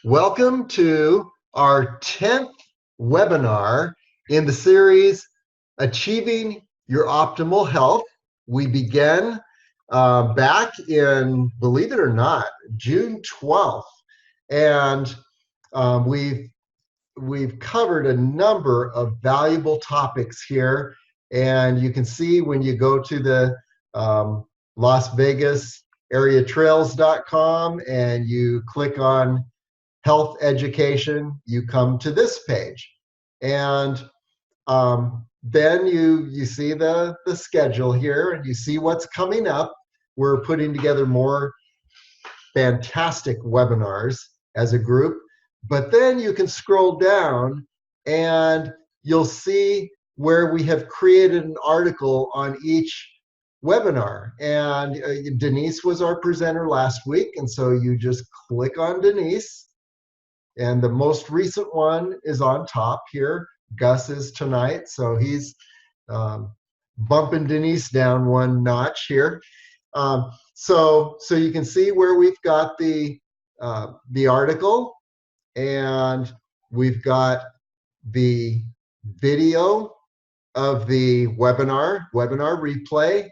Welcome to our 10th webinar in the series, Achieving Your Optimal Health. We began back in, believe it or not, June 12th. And we've covered a number of valuable topics here. And you can see when you go to the Las Vegas area trails.com and you click on health education, you come to this page. And then you see the schedule here and you see what's coming up. We're putting together more fantastic webinars as a group. But then you can scroll down and you'll see where we have created an article on each webinar. And Denise was our presenter last week. And so you just click on Denise. And the most recent one is on top here. Gus is tonight. So he's bumping Denise down one notch here. So you can see where we've got the article, and we've got the video of the webinar replay,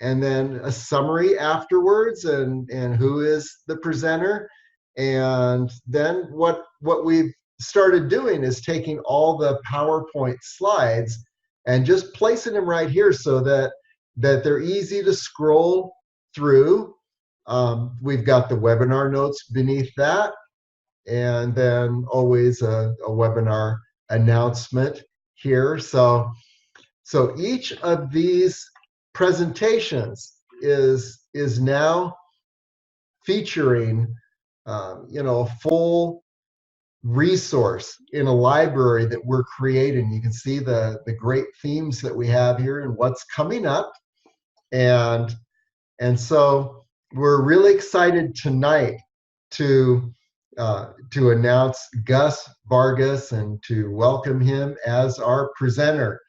and then a summary afterwards, and who is the presenter. And then what we've started doing is taking all the PowerPoint slides and just placing them right here so that they're easy to scroll through. We've got the webinar notes beneath that, and then always a webinar announcement here. So each of these presentations is now featuring a full resource in a library that we're creating. You can see the great themes that we have here and what's coming up. And so we're really excited tonight to announce Gus Vargas and to welcome him as our presenter.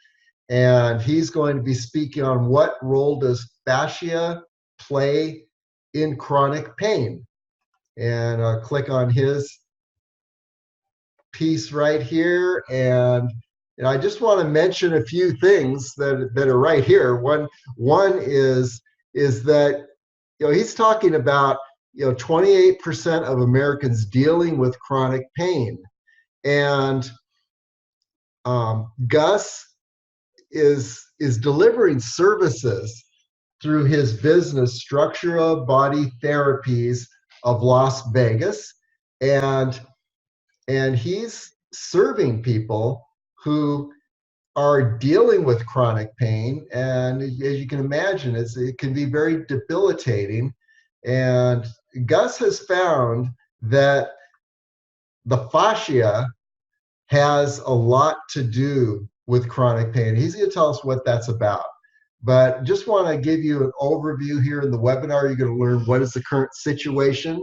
And he's going to be speaking on what role does fascia play in chronic pain. And I'll click on his piece right here. And I just want to mention a few things that are right here. One is that he's talking about 28% of Americans dealing with chronic pain, and Gus is delivering services through his business Structura Body Therapies of Las Vegas, and he's serving people who are dealing with chronic pain. And as you can imagine, it can be very debilitating. And Gus has found that the fascia has a lot to do with chronic pain. He's going to tell us what that's about. But just want to give you an overview here in the webinar. You're going to learn what is the current situation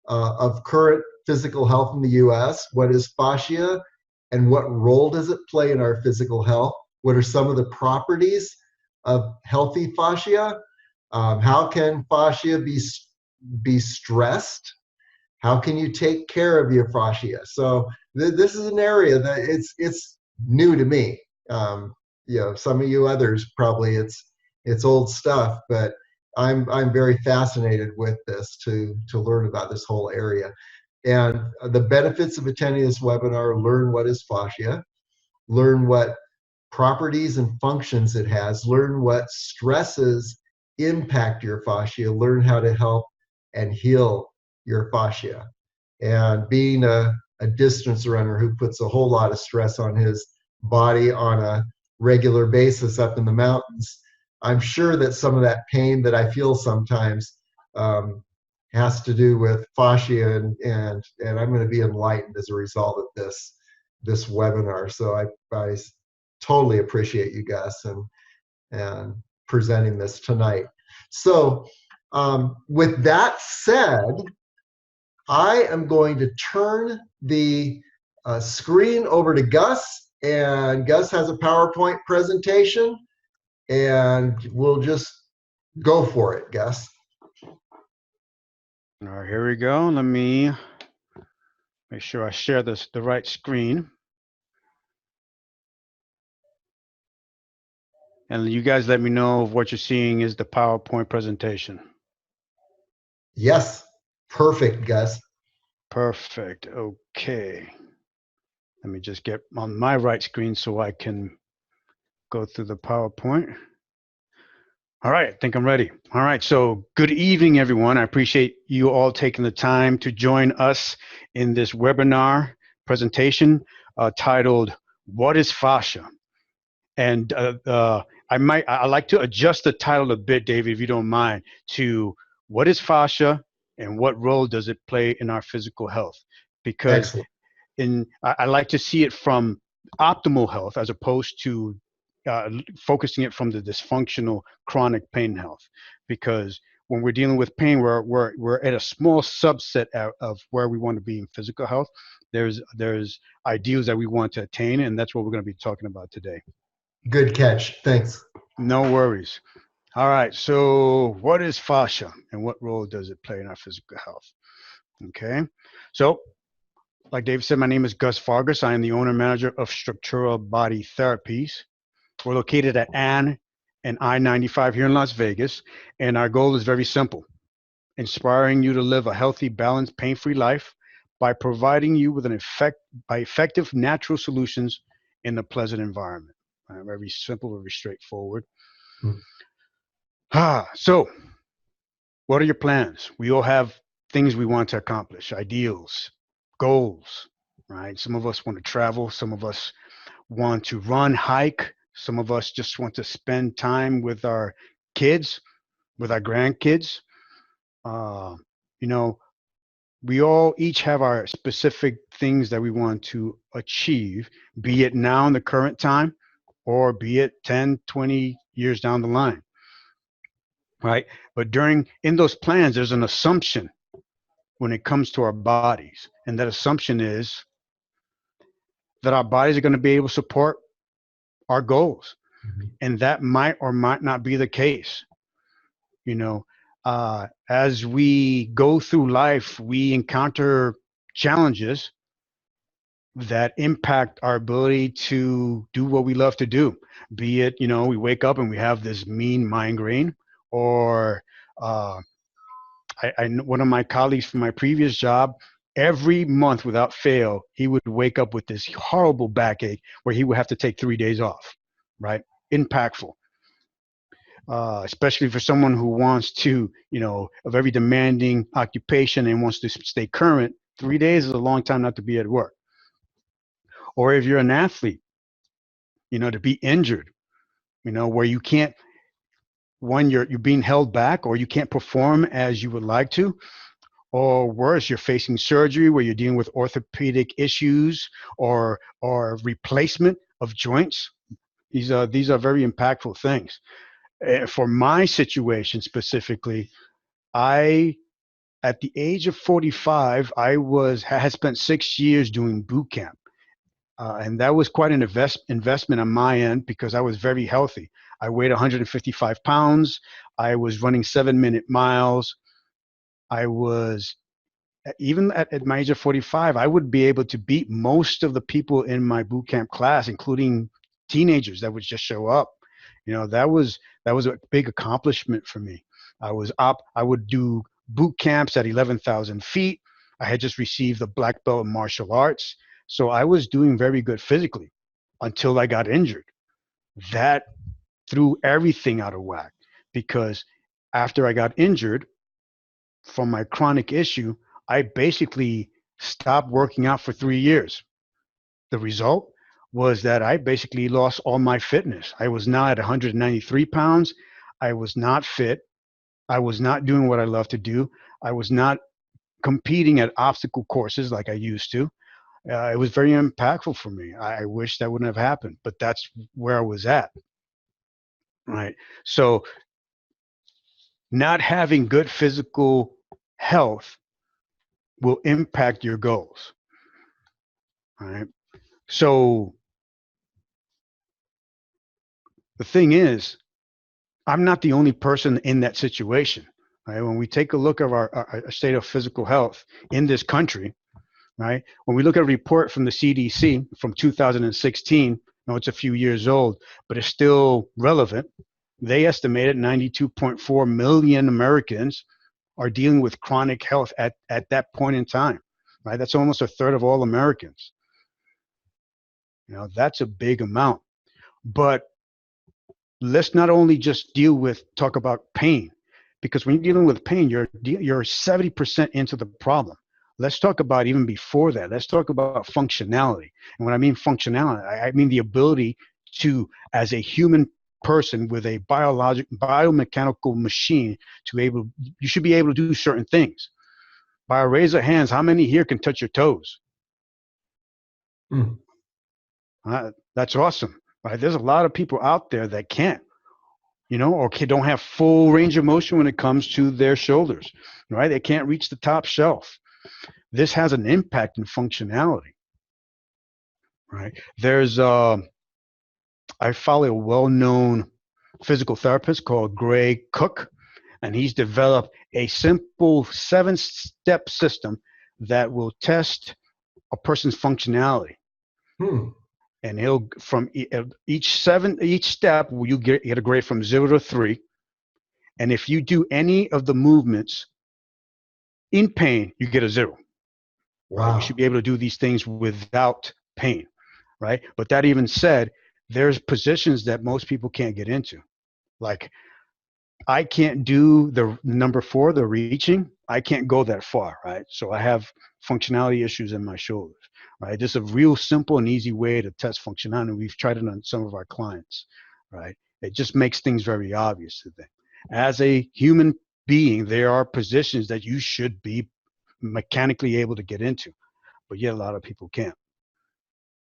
of current physical health in the US, what is fascia, and what role does it play in our physical health? What are some of the properties of healthy fascia? How can fascia be stressed? How can you take care of your fascia? So this is an area that it's new to me. Some of you others probably it's old stuff, but I'm very fascinated with this to learn about this whole area. And the benefits of attending this webinar: learn what is fascia, learn what properties and functions it has, learn what stresses impact your fascia, learn how to help and heal your fascia. And being a distance runner who puts a whole lot of stress on his body on a regular basis up in the mountains, I'm sure that some of that pain that I feel sometimes has to do with fascia, and I'm going to be enlightened as a result of this webinar. So I totally appreciate you, Gus, and presenting this tonight. So with that said, I am going to turn the screen over to Gus, and Gus has a PowerPoint presentation, and we'll just go for it, Gus. All right, here we go. Let me Make sure I share the right screen. And you guys let me know if what you're seeing is the PowerPoint presentation. Yes. Perfect, Gus. Perfect. Okay. Let me just get on my right screen so I can go through the PowerPoint. All right, I think I'm ready. All right, so good evening, everyone. I appreciate you all taking the time to join us in this webinar presentation titled, What is Fascia? And I like to adjust the title a bit, David, if you don't mind, to what is fascia and what role does it play in our physical health? Because Excellent. I like to see it from optimal health as opposed to focusing it from the dysfunctional chronic pain health. Because when we're dealing with pain, we're at a small subset of where we want to be in physical health. There's ideals that we want to attain, and that's what we're going to be talking about today. Good catch. Thanks. No worries. All right. So, what is fascia and what role does it play in our physical health? Okay. So, like David said, my name is Gus Vargas. I am the owner manager of Structural Body Therapies. We're located at Ann and I-95 here in Las Vegas. And our goal is very simple, inspiring you to live a healthy, balanced, pain-free life by providing you with effective natural solutions in a pleasant environment. Very simple, very straightforward. Hmm. So, what are your plans? We all have things we want to accomplish, ideals, goals, right? Some of us want to travel. Some of us want to run, hike. Some of us just want to spend time with our kids, with our grandkids. Uh, you know, we all each have our specific things that we want to achieve, be it now in the current time or be it 10, 20 years down the line, right? But in those plans, there's an assumption when it comes to our bodies. And that assumption is that our bodies are going to be able to support our goals. Mhm. And that might or might not be the case. You know, as we go through life, we encounter challenges that impact our ability to do what we love to do. Be it, we wake up and we have this mean migraine, or uh, one of my colleagues from my previous job, every month without fail, he would wake up with this horrible backache where he would have to take 3 days off, right? Impactful, especially for someone who wants to, a very demanding occupation and wants to stay current. 3 days is a long time not to be at work. Or if you're an athlete, to be injured, where you can't, one, you're being held back or you can't perform as you would like to, or worse, you're facing surgery where you're dealing with orthopedic issues or replacement of joints. These are very impactful things. For my situation specifically, I at the age of 45, I had spent 6 years doing boot camp. And that was quite an investment on my end because I was very healthy. I weighed 155 pounds. I was running 7-minute miles. I was even at my age of 45, I would be able to beat most of the people in my boot camp class, including teenagers that would just show up. That was a big accomplishment for me. I would do boot camps at 11,000 feet. I had just received the black belt in martial arts. So I was doing very good physically until I got injured. That threw everything out of whack because after I got injured, from my chronic issue, I basically stopped working out for 3 years. The result was that I basically lost all my fitness. I was now at 193 pounds. I was not fit. I was not doing what I love to do. I was not competing at obstacle courses like I used to. It was very impactful for me. I wish that wouldn't have happened, but that's where I was at. Right. So, not having good physical health will impact your goals. All right. So the thing is, I'm not the only person in that situation. Right? When we take a look at our state of physical health in this country, right? When we look at a report from the CDC from 2016, I know it's a few years old, but it's still relevant. They estimated 92.4 million Americans are dealing with chronic health at that point in time, right? That's almost a third of all Americans. You know, that's a big amount. But let's not only just talk about pain, because when you're dealing with pain, you're 70% into the problem. Let's talk about even before that. Let's talk about functionality. And when I mean functionality, I mean the ability to, as a human person with a biomechanical machine, you should be able to do certain things. By a raise of hands, how many here can touch your toes? Mm. That's awesome, right? There's a lot of people out there that can't, you know, or don't have full range of motion when it comes to their shoulders, right? They can't reach the top shelf. This has an impact in functionality, right? I follow a well-known physical therapist called Greg Cook, and he's developed a simple 7-step system that will test a person's functionality. Hmm. And he'll, from each step, you get a grade from 0 to 3. And if you do any of the movements in pain, you get a 0. Right? You Wow. should be able to do these things without pain, right? But that even said, there's positions that most people can't get into. Like, I can't do the number 4, the reaching. I can't go that far, right? So I have functionality issues in my shoulders, right? This is a real simple and easy way to test functionality. We've tried it on some of our clients, right? It just makes things very obvious to them. As a human being, there are positions that you should be mechanically able to get into, but yet a lot of people can't,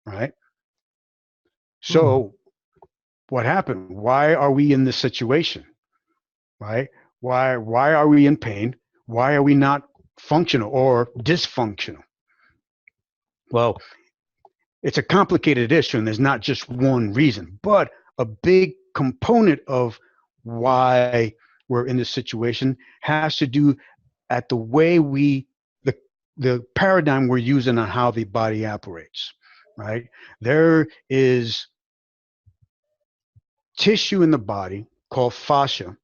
right? Hmm. So what happened? Why are we in this situation, right? Why are we in pain? Why are we not functional or dysfunctional? Well, it's a complicated issue, and there's not just one reason, but a big component of why we're in this situation has to do at the way the paradigm we're using on how the body operates, right? There is tissue in the body called fascia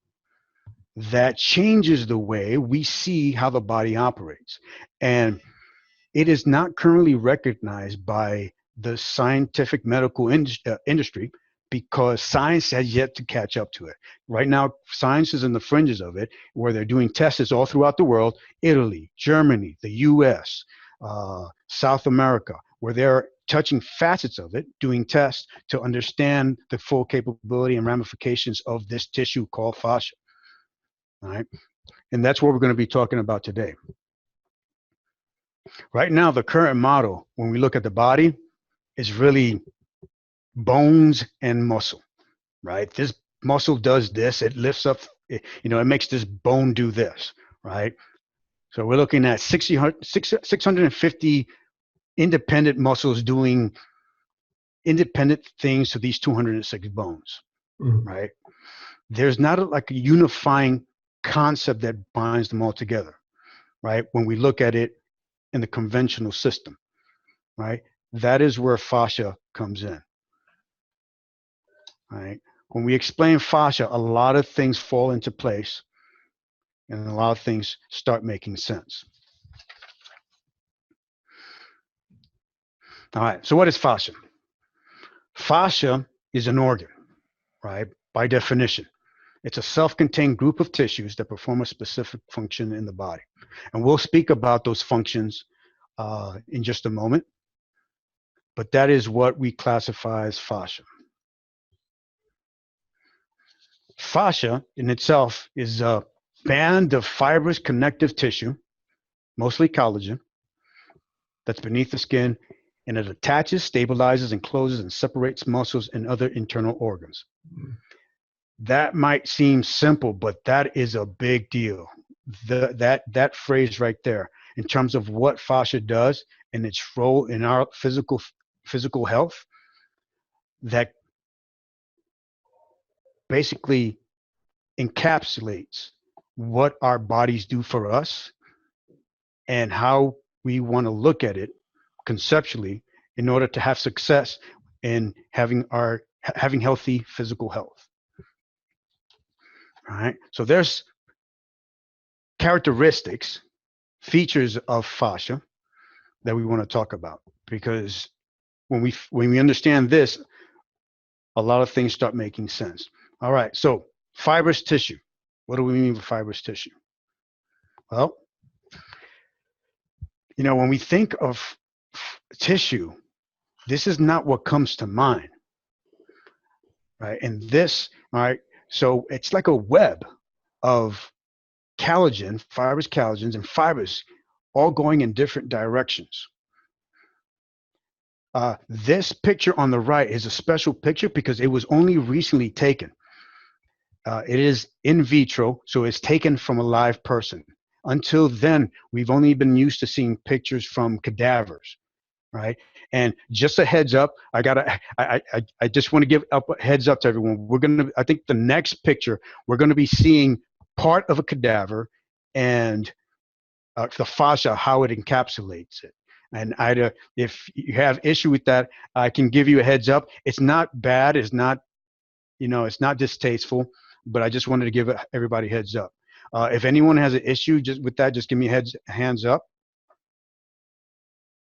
that changes the way we see how the body operates. And it is not currently recognized by the scientific medical industry because science has yet to catch up to it. Right now, science is in the fringes of it, where they're doing tests all throughout the world, Italy, Germany, the US, South America, where they're touching facets of it, doing tests to understand the full capability and ramifications of this tissue called fascia. All right. And that's what we're going to be talking about today. Right now, the current model, when we look at the body, is really bones and muscle, right? This muscle does this, it lifts up, it makes this bone do this, right? So we're looking at 650 independent muscles doing independent things to these 206 bones, right? There's not like a unifying concept that binds them all together, right? When we look at it in the conventional system, right? That is where fascia comes in, right? When we explain fascia, a lot of things fall into place and a lot of things start making sense. All right, so what is fascia? Fascia is an organ, right? By definition. It's a self-contained group of tissues that perform a specific function in the body. And we'll speak about those functions in just a moment. But that is what we classify as fascia. Fascia in itself is a band of fibrous connective tissue, mostly collagen, that's beneath the skin, and it attaches, stabilizes, encloses, and separates muscles and other internal organs. That might seem simple, but that is a big deal. That phrase right there, in terms of what fascia does and its role in our physical health, that basically encapsulates what our bodies do for us and how we want to look at it conceptually in order to have success in having healthy physical health. All right. So there's characteristics, features of fascia that we want to talk about, because when we understand this, a lot of things start making sense. All right. So fibrous tissue. What do we mean by fibrous tissue? Well, when we think of tissue, this is not what comes to mind, right? And this, all right, so it's like a web of collagen, fibrous collagens, and fibers all going in different directions. This picture on the right is a special picture because it was only recently taken. It is in vitro, so it's taken from a live person. Until then, we've only been used to seeing pictures from cadavers, right? And just a heads up, I just want to give up a heads up to everyone. I think the next picture, we're going to be seeing part of a cadaver and the fascia, how it encapsulates it. And if you have issue with that, I can give you a heads up. It's not bad. It's not, it's not distasteful, but I just wanted to give everybody heads up. If anyone has an issue with that, just give me hands up.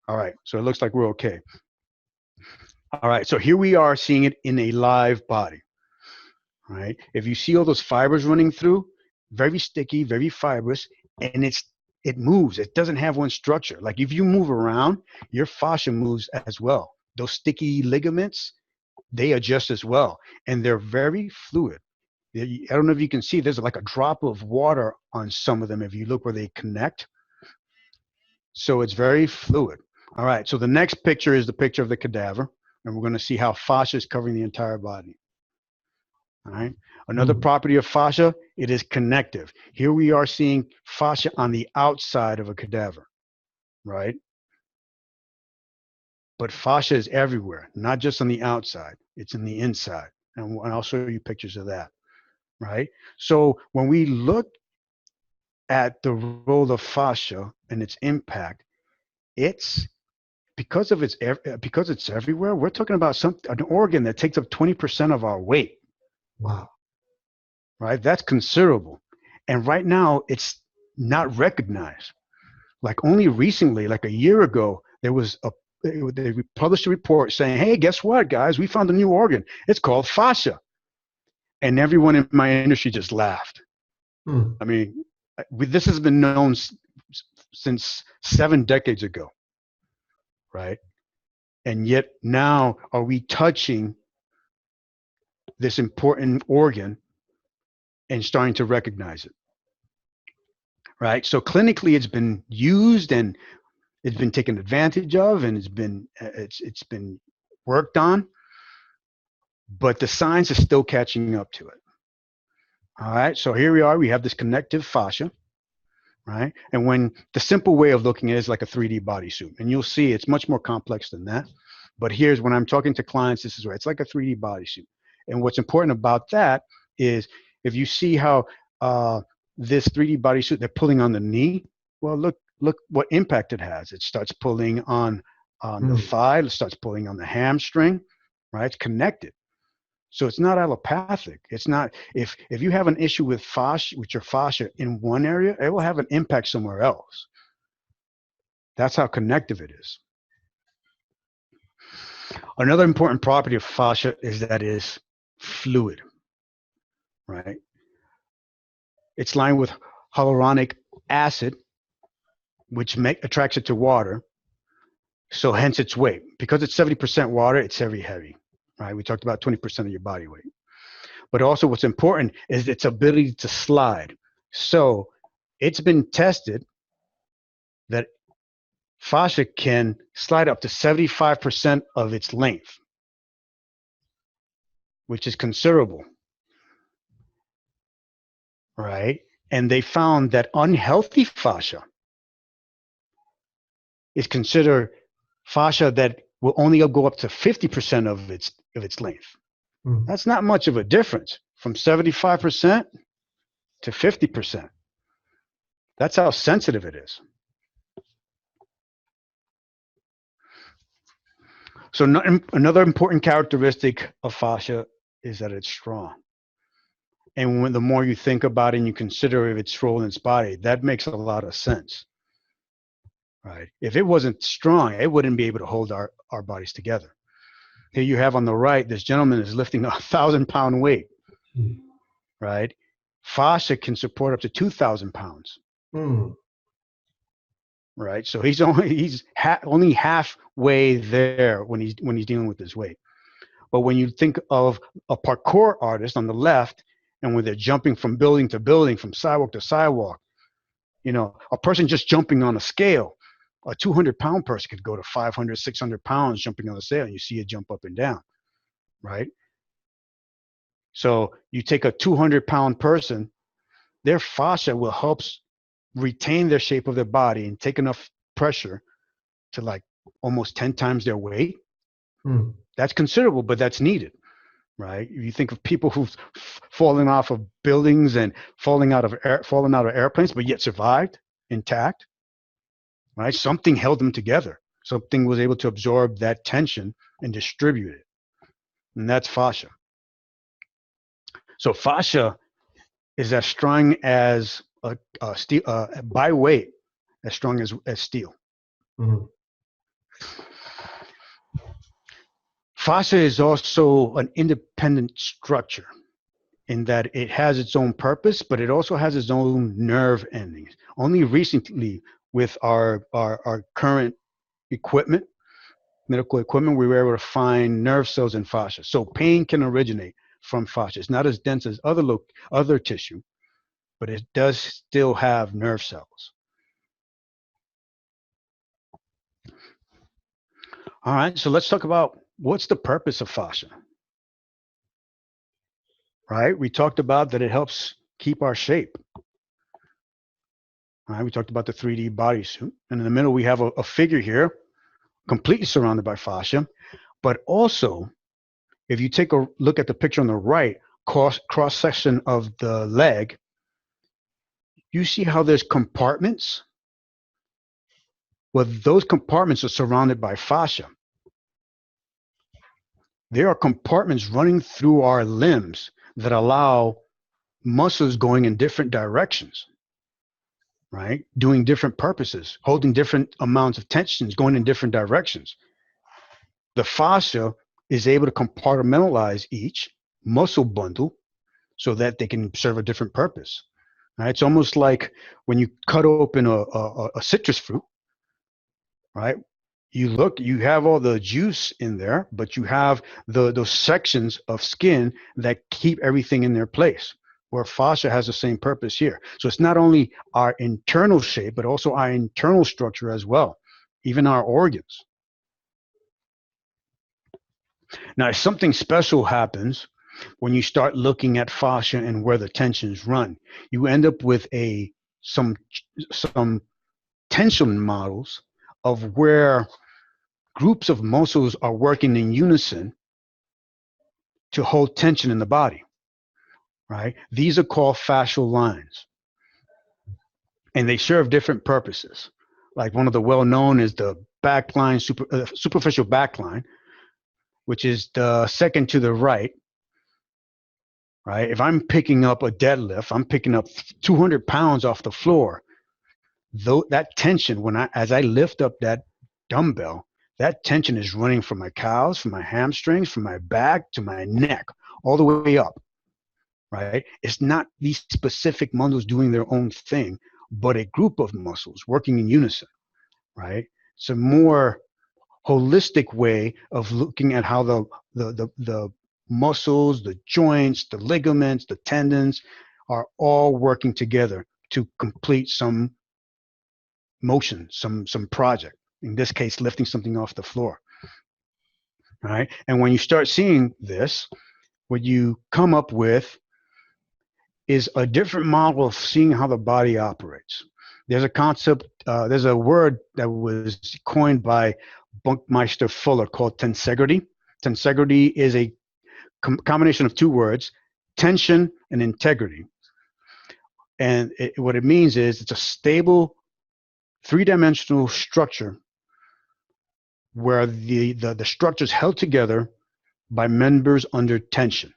All right, so it looks like we're okay. All right, so here we are seeing it in a live body. All right, if you see all those fibers running through, very sticky, very fibrous, and it moves. It doesn't have one structure. Like if you move around, your fascia moves as well. Those sticky ligaments, they adjust as well, and they're very fluid. I don't know if you can see, there's like a drop of water on some of them if you look where they connect. So it's very fluid. All right, so the next picture is the picture of the cadaver, and we're going to see how fascia is covering the entire body. All right, another property of fascia, it is connective. Here we are seeing fascia on the outside of a cadaver, right? But fascia is everywhere, not just on the outside, it's in the inside. And I'll show you pictures of that, right? So when we look at the role of fascia and its impact, it's because it's everywhere. We're talking about an organ that takes up 20% of our weight. Wow. Right? That's considerable. And right now it's not recognized. Like only recently, like a year ago, they published a report saying, hey, guess what, guys? We found a new organ. It's called fascia. And everyone in my industry just laughed. I mean, this has been known since 7 decades ago, right? And yet now are we touching this important organ and starting to recognize it, right? So clinically it's been used and it's been taken advantage of, and it's been worked on, but the science is still catching up to it. All right, so here we are, we have this connective fascia, right? And when the simple way of looking at it is like a 3D bodysuit, and you'll see it's much more complex than that. But here's when I'm talking to clients, this is where it's like a 3D bodysuit. And what's important about that is if you see how this 3D bodysuit, they're pulling on the knee, well, look what impact it has. It starts pulling on the thigh, it starts pulling on the hamstring, right? It's connected. So it's not allopathic. It's not, if you have an issue with fascia, with your fascia in one area, it will have an impact somewhere else. That's how connective it is. Another important property of fascia is that it is fluid, right? It's lined with hyaluronic acid, which attracts it to water. So hence its weight. Because it's 70% water, it's very heavy, right? We talked about 20% of your body weight. But also what's important is its ability to slide. So it's been tested that fascia can slide up to 75% of its length, which is considerable, right? And they found that unhealthy fascia is considered fascia that will only go up to 50% of its length. That's not much of a difference from 75% to 50%. That's how sensitive it is. So another important characteristic of fascia is that it's strong. And when the more you think about it and you consider its role in its body, that makes a lot of sense, right? If it wasn't strong, it wouldn't be able to hold our bodies together. Here you have on the right, this gentleman is lifting a 1,000-pound weight, right? Fascia can support up to 2,000 pounds, right? So he's only halfway there when he's dealing with his weight. But when you think of a parkour artist on the left, and when they're jumping from building to building, from sidewalk to sidewalk, you know, a person just jumping on a scale, a 200-pound person could go to 500, 600 pounds jumping on the scale, and you see it jump up and down, right? So you take a 200-pound person, their fascia will help retain their shape of their body and take enough pressure to like almost 10 times their weight. That's considerable, but that's needed, right? You think of people who've fallen off of buildings and fallen out of airplanes, but yet survived intact, right? Something held them together. Something was able to absorb that tension and distribute it, and that's fascia. So fascia is as strong as steel, by weight, as strong as steel. Fascia is also an independent structure in that it has its own purpose, but it also has its own nerve endings. Only recently, with our current equipment, medical equipment, we were able to find nerve cells in fascia. So pain can originate from fascia. It's not as dense as other tissue, but it does still have nerve cells. All right, so let's talk about what's the purpose of fascia. Right? We talked about that it helps keep our shape. All right, we talked about the 3D bodysuit. And in the middle, we have a figure here, completely surrounded by fascia. But also, if you take a look at the picture on the right, cross-section of the leg, you see how there's compartments? Well, those compartments are surrounded by fascia. There are compartments running through our limbs that allow muscles going in different directions, right? Doing different purposes, holding different amounts of tensions, going in different directions. The fascia is able to compartmentalize each muscle bundle so that they can serve a different purpose. Right? It's almost like when you cut open a citrus fruit, right? You have all the juice in there, but you have those sections of skin that keep everything in their place, where fascia has the same purpose here. So it's not only our internal shape, but also our internal structure as well, even our organs. Now, if something special happens when you start looking at fascia and where the tensions run, you end up with some tension models of where groups of muscles are working in unison to hold tension in the body, right? These are called fascial lines, and they serve different purposes. Like one of the well-known is the backline, superficial backline, which is the second to the right, right? If I'm picking up a deadlift, I'm picking up 200 pounds off the floor. Though that tension, as I lift up that dumbbell, that tension is running from my calves, from my hamstrings, from my back to my neck, all the way up, right? It's not these specific muscles doing their own thing, but a group of muscles working in unison, right? It's a more holistic way of looking at how the muscles, the joints, the ligaments, the tendons are all working together to complete some motion, some project. In this case, lifting something off the floor. All right. And when you start seeing this, what you come up with is a different model of seeing how the body operates. There's a concept, there's a word that was coined by Buckminster Fuller called tensegrity. Tensegrity is a combination of two words, tension and integrity. And what it means is it's a stable, three-dimensional structure where the structure is held together by members under tension.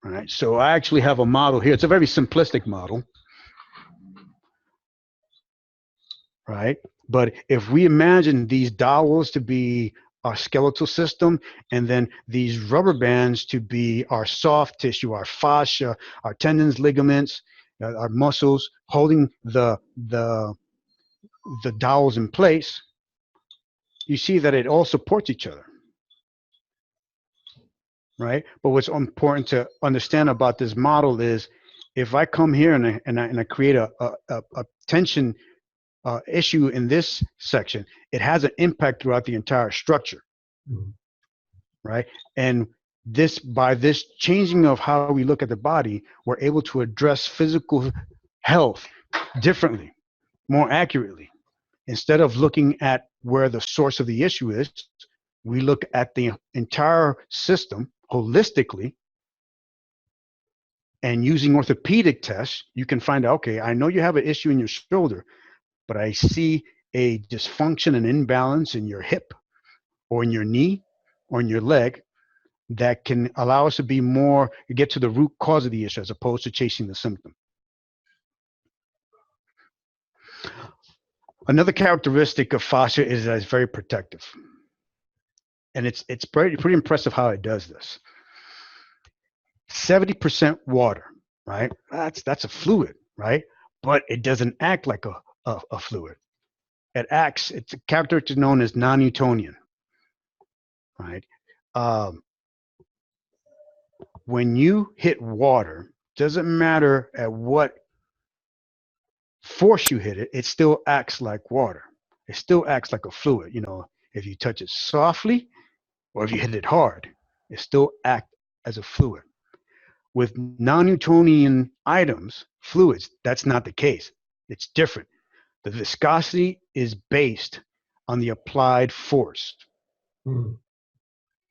All right, so I actually have a model here. It's a very simplistic model, right? But if we imagine these dowels to be our skeletal system, and then these rubber bands to be our soft tissue, our fascia, our tendons, ligaments, our muscles, holding the dowels in place, you see that it all supports each other, right? But what's important to understand about this model is, if I come here and I create a tension issue in this section, it has an impact throughout the entire structure, right? And by this changing of how we look at the body, we're able to address physical health differently, more accurately. Instead of looking at where the source of the issue is, we look at the entire system holistically, and using orthopedic tests, you can find out, okay, I know you have an issue in your shoulder, but I see a dysfunction and imbalance in your hip or in your knee or in your leg that can allow us to be more, get to the root cause of the issue as opposed to chasing the symptom. Another characteristic of fascia is that it's very protective. And it's pretty impressive how it does this. 70% water, right? That's a fluid, right? But it doesn't act like a fluid. It acts, it's a characteristic known as non-Newtonian, right? When you hit water, doesn't matter at what force you hit it, it still acts like water. It still acts like a fluid. You know, if you touch it softly or if you hit it hard, it still acts as a fluid. With non-Newtonian items, fluids, that's not the case. It's different. The viscosity is based on the applied force,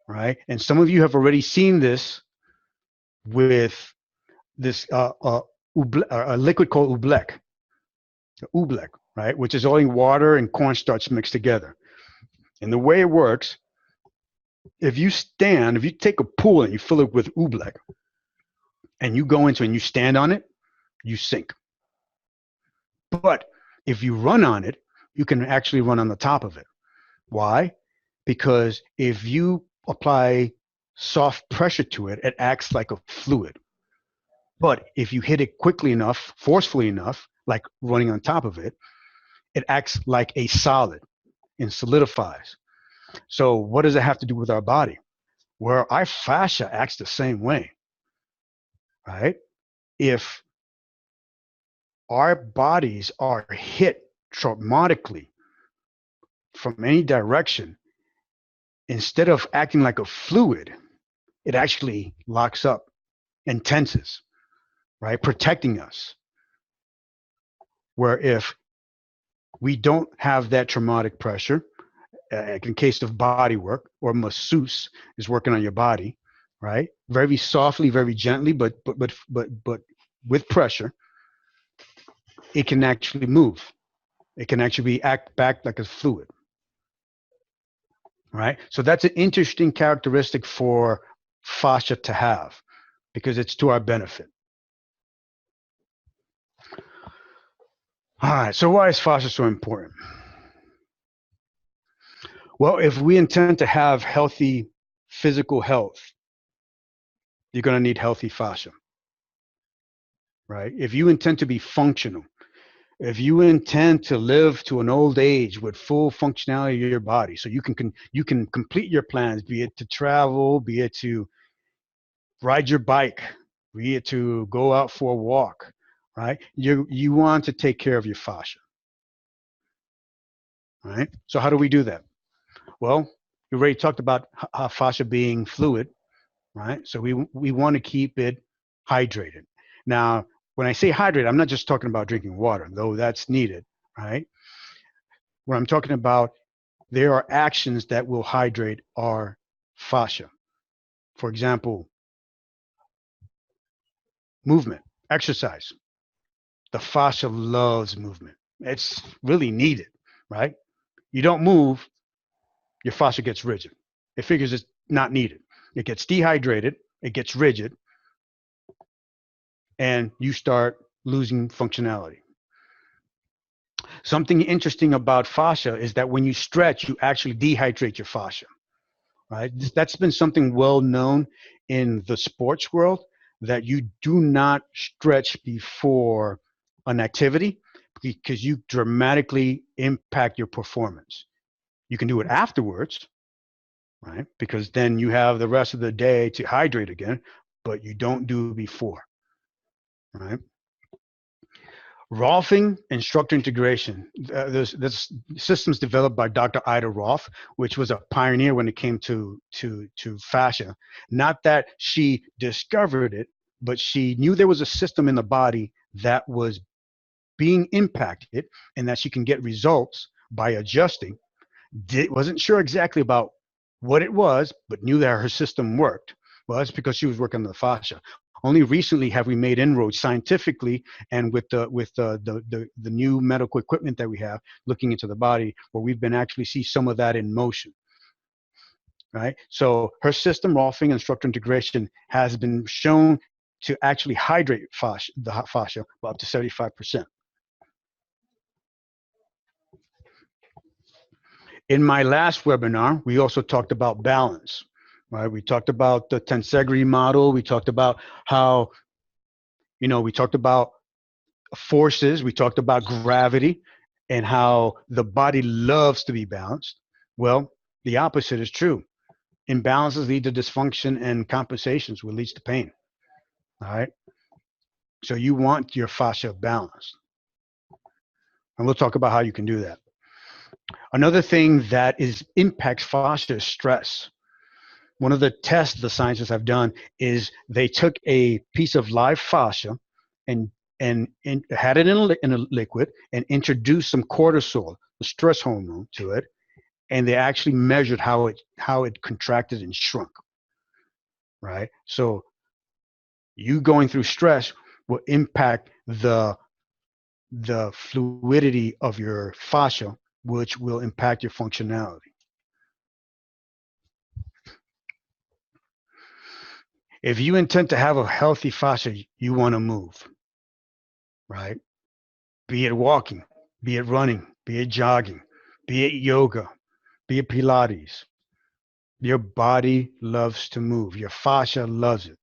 right? And some of you have already seen this with this a liquid called oobleck, right? Which is only water and cornstarch mixed together. And the way it works, if you take a pool and you fill it with oobleck, and you go into it and you stand on it, you sink. But if you run on it, you can actually run on the top of it. Why? Because if you apply soft pressure to it, it acts like a fluid. But if you hit it quickly enough, forcefully enough, like running on top of it, it acts like a solid and solidifies. So what does it have to do with our body? Well, our fascia acts the same way, right? If our bodies are hit traumatically from any direction, instead of acting like a fluid, it actually locks up and tenses, right? Protecting us. Where if we don't have that traumatic pressure, in case of body work, or masseuse is working on your body, right? Very softly, very gently, but with pressure, it can actually move. It can actually act back like a fluid, right? So that's an interesting characteristic for fascia to have, because it's to our benefit. All right, so why is fascia so important? Well, if we intend to have healthy physical health, you're going to need healthy fascia, right? If you intend to be functional, if you intend to live to an old age with full functionality of your body, so you can complete your plans, be it to travel, be it to ride your bike, be it to go out for a walk, right? You want to take care of your fascia, right? So how do we do that? Well, we already talked about fascia being fluid, right? So we want to keep it hydrated. Now, when I say hydrated, I'm not just talking about drinking water, though that's needed, right? What I'm talking about, there are actions that will hydrate our fascia. For example, movement, exercise. The fascia loves movement. It's really needed, right? You don't move, your fascia gets rigid. It figures it's not needed. It gets dehydrated, it gets rigid, and you start losing functionality. Something interesting about fascia is that when you stretch, you actually dehydrate your fascia, right? That's been something well known in the sports world, that you do not stretch before an activity because you dramatically impact your performance. You can do it afterwards, right? Because then you have the rest of the day to hydrate again, but you don't do it before, right? Rolfing and structure integration. There's systems developed by Dr. Ida Rolf, which was a pioneer when it came to fascia. Not that she discovered it, but she knew there was a system in the body that was being impacted and that she can get results by adjusting. Wasn't sure exactly about what it was, but knew that her system worked. Well, that's because she was working on the fascia. Only recently have we made inroads scientifically and with the new medical equipment that we have looking into the body, where we've been actually see some of that in motion, right? So her system, Rolfing and structure integration, has been shown to actually hydrate the fascia by up to 75%. In my last webinar, we also talked about balance, right? We talked about the tensegrity model. We talked about how, we talked about forces. We talked about gravity and how the body loves to be balanced. Well, the opposite is true. Imbalances lead to dysfunction, and compensations will lead to pain. All right. So you want your fascia balanced. And we'll talk about how you can do that. Another thing that impacts fascia is stress. One of the tests the scientists have done is they took a piece of live fascia and had it in a liquid and introduced some cortisol, the stress hormone, to it, and they actually measured how it contracted and shrunk. Right. So you going through stress will impact the fluidity of your fascia, which will impact your functionality. If you intend to have a healthy fascia, you want to move, right? Be it walking, be it running, be it jogging, be it yoga, be it Pilates. Your body loves to move. Your fascia loves it.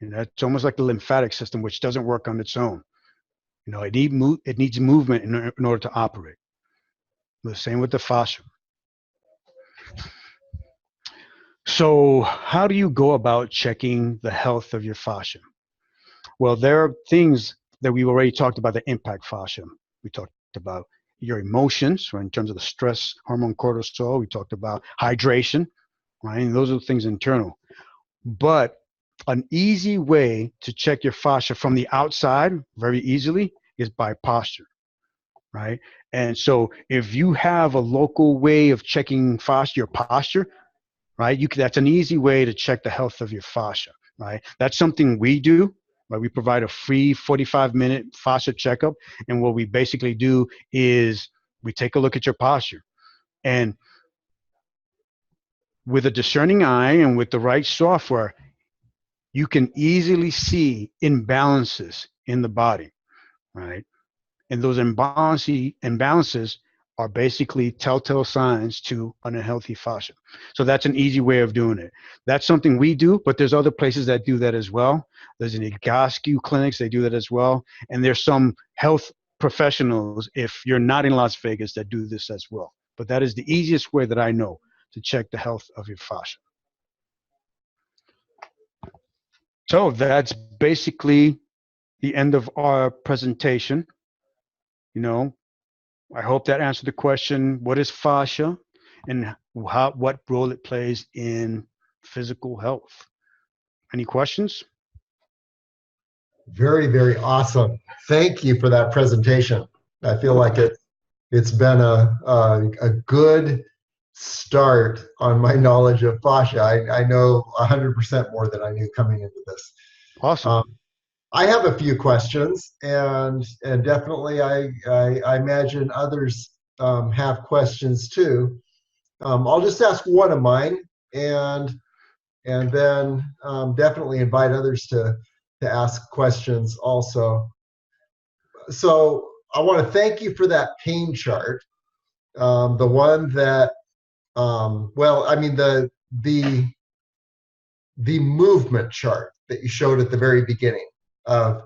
And that's almost like the lymphatic system, which doesn't work on its own. It needs movement in order to operate. The same with the fascia. So how do you go about checking the health of your fascia? Well, there are things that we've already talked about that impact fascia. We talked about your emotions, right, in terms of the stress hormone cortisol. We talked about hydration, right? And those are the things internal. But an easy way to check your fascia from the outside very easily is by posture, right? And so if you have a local way of checking fascia, your posture, right? That's an easy way to check the health of your fascia, right? That's something we do. Right? We provide a free 45-minute fascia checkup. And what we basically do is we take a look at your posture. And with a discerning eye and with the right software, you can easily see imbalances in the body, right? And those imbalances are basically telltale signs to an unhealthy fascia. So that's an easy way of doing it. That's something we do, but there's other places that do that as well. There's an Egoscue clinics, they do that as well. And there's some health professionals, if you're not in Las Vegas, that do this as well. But that is the easiest way that I know to check the health of your fascia. So that's basically the end of our presentation. I hope that answered the question, what is fascia and what role it plays in physical health? Any questions? Very, very awesome. Thank you for that presentation. I feel like it's been a good start on my knowledge of fascia. I know 100% more than I knew coming into this. Awesome. I have a few questions, and definitely I imagine others have questions too. I'll just ask one of mine, and then definitely invite others to ask questions also. So I want to thank you for that pain chart, the one that, well, I mean the the movement chart that you showed at the very beginning of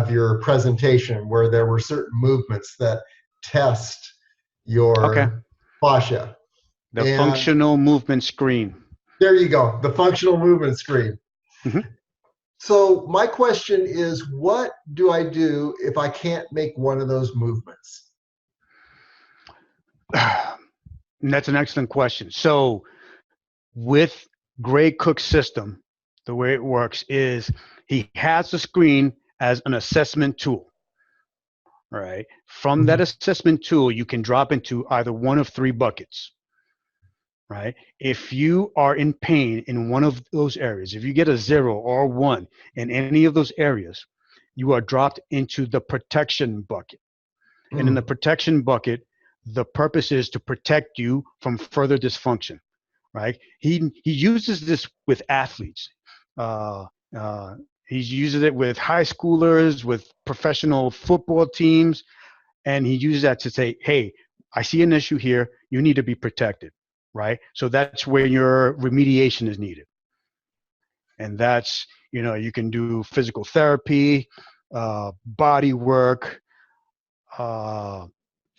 your presentation, where there were certain movements that test Okay. your fascia. The And functional movement screen. there you go, the functional movement screen. Mhm. So my question is, what do I do if I can't make one of those movements? And that's an excellent question. So with Gray Cook's system, the way it works is he has the screen as an assessment tool. All right. From that Mhm. assessment tool, you can drop into either one of three buckets. Right. If you are in pain in one of those areas, if you get a 0 or 1 in any of those areas, you are dropped into the protection bucket. And in the Mm. protection bucket, the purpose is to protect you from further dysfunction. Right. He uses this with athletes. Uh, uh, he uses it with high schoolers, with professional football teams, and he uses that to say, hey, I see an issue here, you need to be protected. Right. So that's where your remediation is needed. And that's, you can do physical therapy, body work. uh,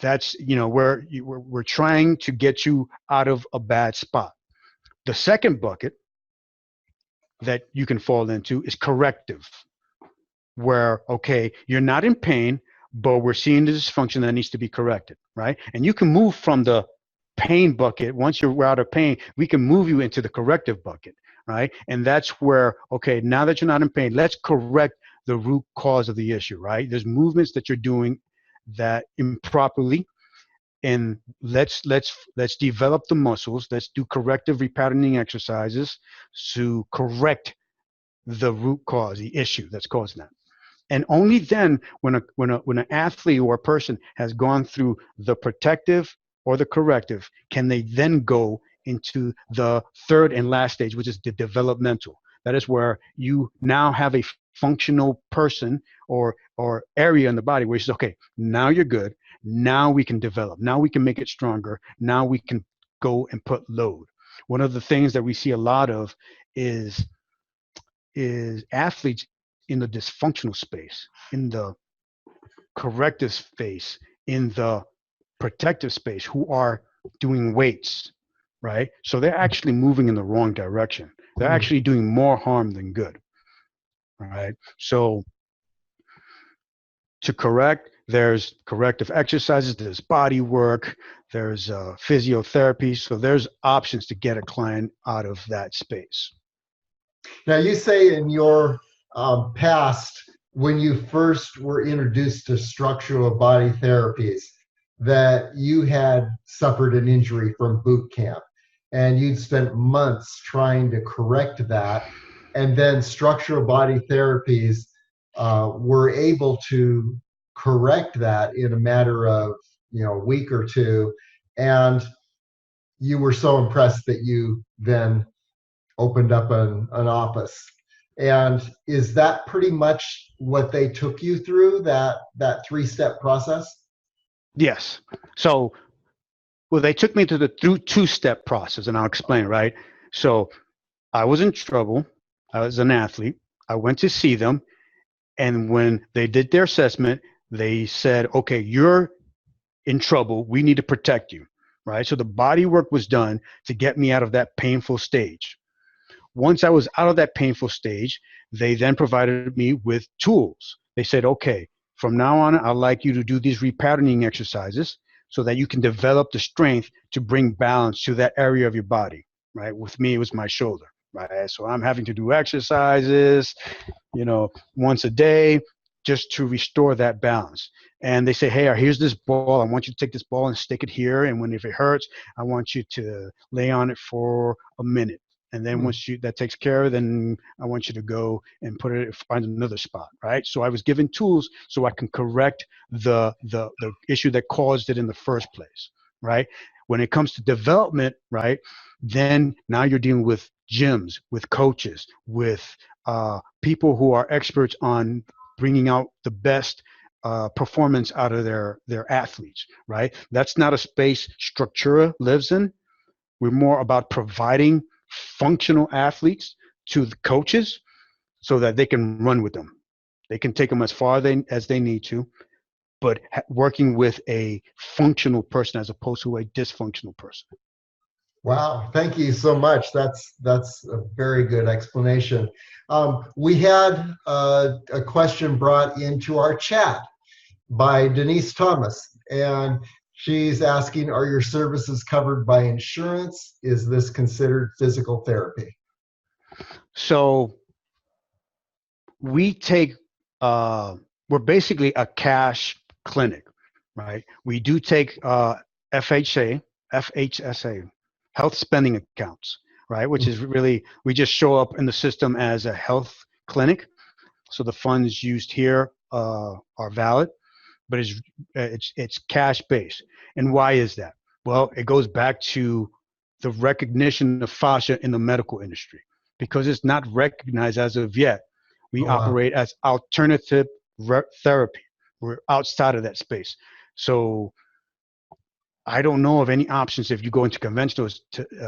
that's, where we're trying to get you out of a bad spot. The second bucket that you can fall into is corrective, where, okay, you're not in pain, but we're seeing the dysfunction that needs to be corrected, right? And you can move from the pain bucket. Once you're out of pain, we can move you into the corrective bucket, right? And that's where, okay, now that you're not in pain, let's correct the root cause of the issue, right? There's movements that you're doing that improperly, and let's develop the muscles. Let's do corrective repatterning exercises to correct the root cause, the issue that's causing that. And only then, when an athlete or a person has gone through the protective or the corrective, can they then go into the third and last stage, which is the developmental. That is where you now have a functional person or area in the body where you say, okay, now you're good. Now we can develop. Now we can make it stronger. Now we can go and put load. One of the things that we see a lot of is athletes in the dysfunctional space, in the corrective space, in the protective space, who are doing weights, right? So they're actually moving in the wrong direction. They're Mm. actually doing more harm than good, right? So to correct, there's corrective exercises, there's body work, there's physiotherapy. So there's options to get a client out of that space. Now, you say in your past, when you first were introduced to structural body therapies, that you had suffered an injury from boot camp and you'd spent months trying to correct that. And then structural body therapies were able to correct that in a matter of, a week or two. And you were so impressed that you then opened up an office. And is that pretty much what they took you through, that three-step process? Yes. So, well, they took me to the through two-step process, and I'll explain, right? So I was in trouble. I was an athlete. I went to see them. And when they did their assessment, they said, okay, you're in trouble. We need to protect you, right? So the body work was done to get me out of that painful stage. Once I was out of that painful stage, they then provided me with tools. They said, okay, from now on, I'd like you to do these repatterning exercises so that you can develop the strength to bring balance to that area of your body, right? With me, it was my shoulder, right? So I'm having to do exercises, once a day just to restore that balance. And they say, hey, here's this ball. I want you to take this ball and stick it here. And if it hurts, I want you to lay on it for a minute. And then Hmm. once that takes care of, then I want you to go and find another spot, right? So I was given tools so I can correct the issue that caused it in the first place, right? When it comes to development, right, then now you're dealing with gyms, with coaches, with people who are experts on bringing out the best performance out of their athletes, right? That's not a space Structura lives in. We're more about providing functional athletes to the coaches so that they can run with them. They can take them as far as they need to, but working with a functional person as opposed to a dysfunctional person. Wow, thank you so much. That's a very good explanation. We had a question brought into our chat by Denise Thomas, and she's asking, are your services covered by insurance? Is this considered physical therapy? So we take, we're basically a cash clinic, right? We do take FHA, FHSA, health spending accounts, right? Which is really, we just show up in the system as a health clinic. So the funds used here are valid, but it's cash based. And why is that? Well, it goes back to the recognition of fascia in the medical industry. Because it's not recognized as of yet, we Oh, wow. operate as alternative therapy. We're outside of that space. So I don't know of any options if you go into conventional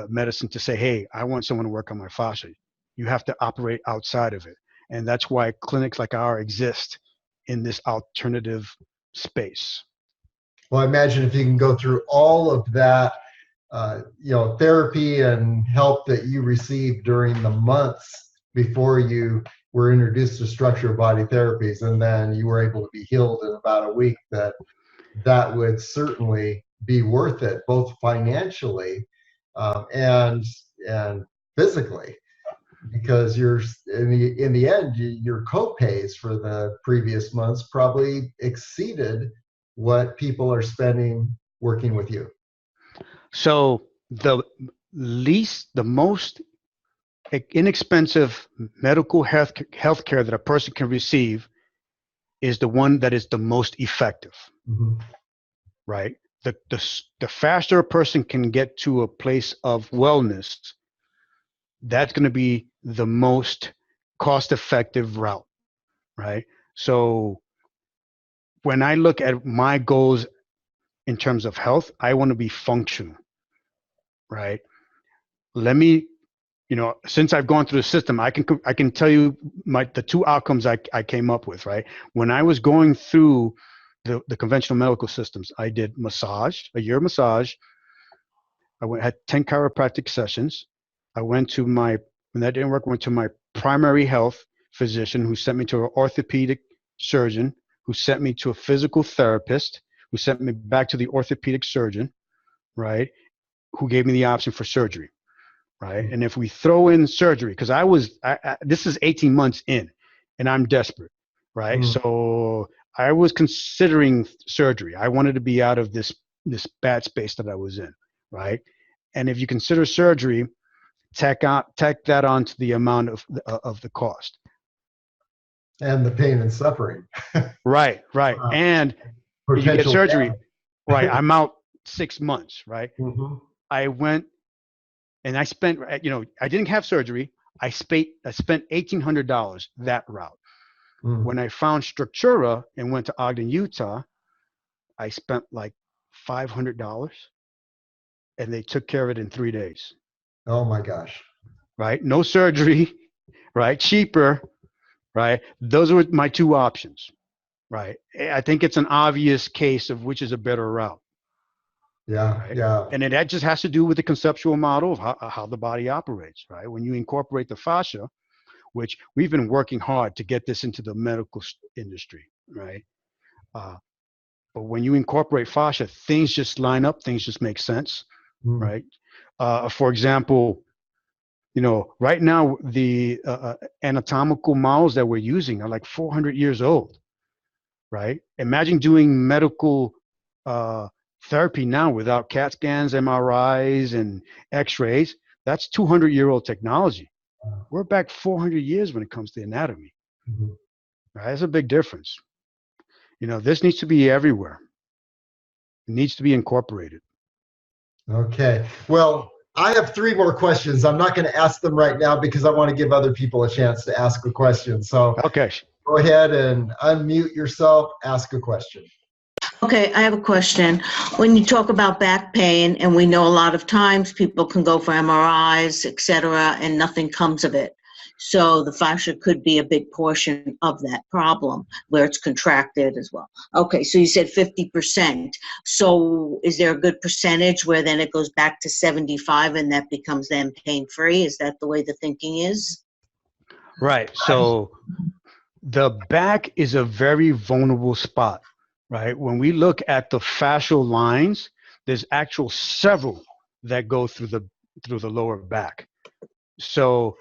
medicine to say, hey, I want someone to work on my fascia. You have to operate outside of it. And that's why clinics like ours exist in this alternative space. Well, I imagine if you can go through all of that, therapy and help that you received during the months before you were introduced to structural body therapies, and then you were able to be healed in about a week, that would certainly be worth it, both financially and physically, because you're in the end, your co-pays for the previous months probably exceeded what people are spending working with you. So the most inexpensive medical health care that a person can receive is the one that is the most effective, Mm-hmm. right? The faster a person can get to a place of wellness, that's going to be the most cost-effective route, right? So when I look at my goals in terms of health, I want to be functional, right? Let me, since I've gone through the system, I can tell you the two outcomes I came up with, right? When I was going through the conventional medical systems, I did a year massage. Had 10 chiropractic sessions. When that didn't work, went to my primary health physician, who sent me to an orthopedic surgeon, who sent me to a physical therapist, who sent me back to the orthopedic surgeon, right? Who gave me the option for surgery, right? And if we throw in surgery, because this is 18 months in, and I'm desperate, right? Mm. So I was considering surgery. I wanted to be out of this bad space that I was in, right? And if you consider surgery, tack that onto the amount of the cost. And the pain and suffering. Right. And if you get Potential surgery, damage. right, I'm out 6 months, right? Mm-hmm. I went and I spent, I didn't have surgery. I spent $1,800 that route. Mm. When I found Structura and went to Ogden, Utah, I spent like $500, and they took care of it in 3 days. Oh my gosh. Right? No surgery, right? Cheaper, right? Those were my two options, right? I think it's an obvious case of which is a better route, Yeah, right? yeah. And that just has to do with the conceptual model of how the body operates, right? When you incorporate the fascia, which we've been working hard to get this into the medical industry, right? But when you incorporate fascia, things just line up, things just make sense, Mm. right? For example, right now the anatomical models that we're using are like 400 years old, right? Imagine doing medical therapy now without CAT scans, MRIs, and X-rays. That's 200-year-old technology. We're back 400 years when it comes to anatomy. Mm-hmm. Right? That's a big difference. This needs to be everywhere. It needs to be incorporated. Okay. Well, I have three more questions. I'm not going to ask them right now because I want to give other people a chance to ask a question. So Okay. go ahead and unmute yourself, ask a question. Okay, I have a question. When you talk about back pain, and we know a lot of times people can go for MRIs, et cetera, and nothing comes of it. So the fascia could be a big portion of that problem where it's contracted as well. Okay, so you said 50%. So is there a good percentage where then it goes back to 75 and that becomes then pain-free? Is that the way the thinking is? Right. So the back is a very vulnerable spot, right? When we look at the fascial lines, there's actual several that go through the lower back. So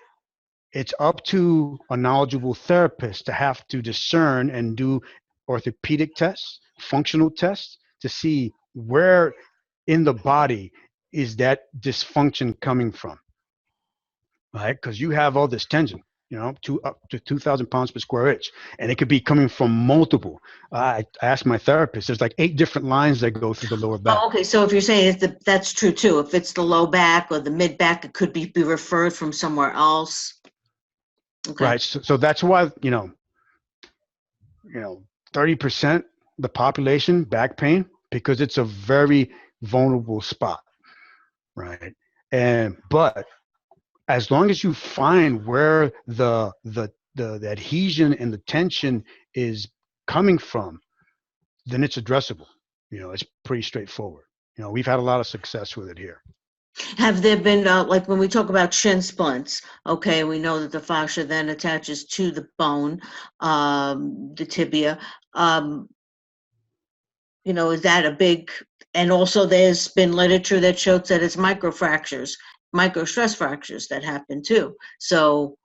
it's up to a knowledgeable therapist to have to discern and do orthopedic tests, functional tests to see where in the body is that dysfunction coming from, right? Because you have all this tension, up to 2,000 pounds per square inch, and it could be coming from multiple. I asked my therapist, there's like 8 different lines that go through the lower back. Oh, okay, so if you're saying that's true too, if it's the low back or the mid back, it could be referred from somewhere else. Okay. Right. So that's why, 30% the population back pain, because it's a very vulnerable spot, right? But as long as you find where the adhesion and the tension is coming from, then it's addressable. It's pretty straightforward. We've had a lot of success with it here. Have there been, like when we talk about shin splints, okay, we know that the fascia then attaches to the bone, the tibia. Is that a big, and also there's been literature that shows that it's microfractures, microstress fractures that happen too. So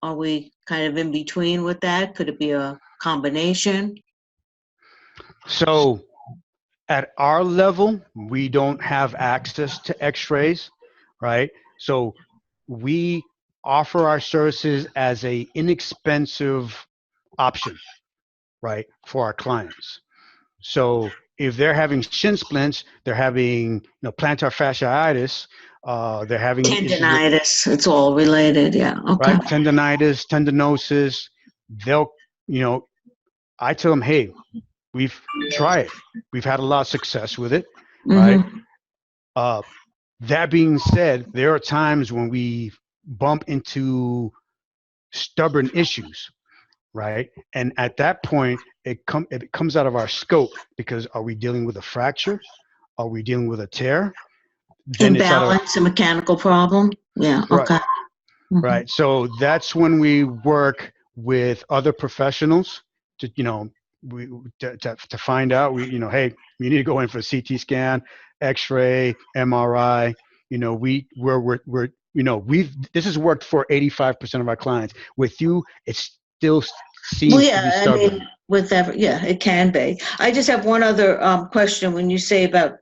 are we kind of in between with that? Could it be a combination? So at our level, we don't have access to x-rays, right? So we offer our services as a inexpensive option, right, for our clients. So if they're having shin splints, they're having plantar fasciitis, they're having Tendinitis, it's all related, yeah, okay. right, tendinitis, tendinosis, they'll, I tell them, hey, we've tried it. We've had a lot of success with it, right? That being said, there are times when we bump into stubborn issues, right? And at that point, it comes out of our scope, because are we dealing with a fracture? Are we dealing with a tear? Then Imbalance, a mechanical problem? Yeah, right, okay. right. So that's when we work with other professionals to, to find out, hey, you need to go in for a CT scan, X-ray, MRI. This has worked for 85% of our clients. With you, it still seems to be stubborn. Yeah, it can be. I just have one other question. When you say about